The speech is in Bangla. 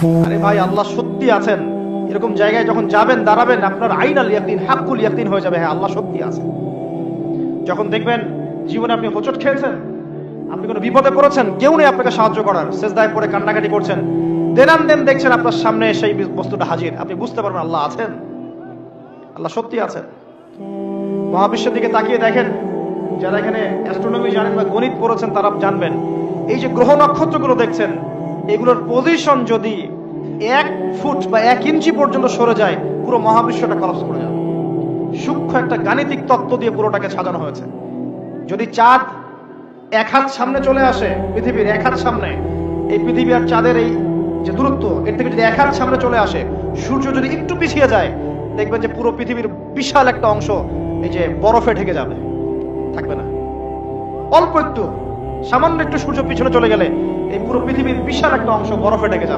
আরে ভাই, আল্লাহ সত্যি আছেন এরকম জায়গায় যখন যাবেন, দাঁড়াবেন, আপনার আইনাল ইয়াকিন, হাক্কুল ইয়াকিন হয়ে যাবে, হ্যাঁ আল্লাহ সত্যি আছে। যখন দেখবেন জীবনে আপনি হোঁচট খেয়েছেন, আপনি কোনো বিপদে পড়েছেন, কেউ নেই আপনাকে সাহায্য করার, সেজদায় পড়ে কান্নাকাটি করছেন, দেন দেখছেন আপনার সামনে সেই বস্তুটা হাজির, আপনি বুঝতে পারবেন আল্লাহ আছেন, আল্লাহ সত্যি আছেন। মহাবিশ্বের দিকে তাকিয়ে দেখেন, যারা এখানে অ্যাস্ট্রোনমি জানেন বা গণিত পড়েছেন তারা জানবেন, এই যে গ্রহ নক্ষত্রগুলো দেখছেন, এগুলোর পজিশন যদি 1 ফুট বা 1 ইঞ্চি পর্যন্ত সরে যায়, পুরো মহাবিশ্বটা কলাপস করে যাবে। সূক্ষ্ম একটা গাণিতিক তত্ত্ব দিয়ে পুরোটাকে সাজানো হয়েছে। যদি চাঁদ 1 হাত সামনে চলে আসে, পৃথিবীর 1 হাত সামনে, এই পৃথিবী আর চাঁদের এই যে দূরত্ব, এর থেকে যদি 1 হাত সামনে চলে আসে, সূর্য যদি একটু পিছিয়ে যায়, দেখবেন যে পুরো পৃথিবীর বিশাল একটা অংশ এই যে বরফে ঢেকে যাবে, থাকবে না। অল্প একটু, সামান্য একটু সূর্য পিছনে চলে গেলে এই পুরো পৃথিবীর বিশাল একটা অংশ বরফে ঢেকে যাবে।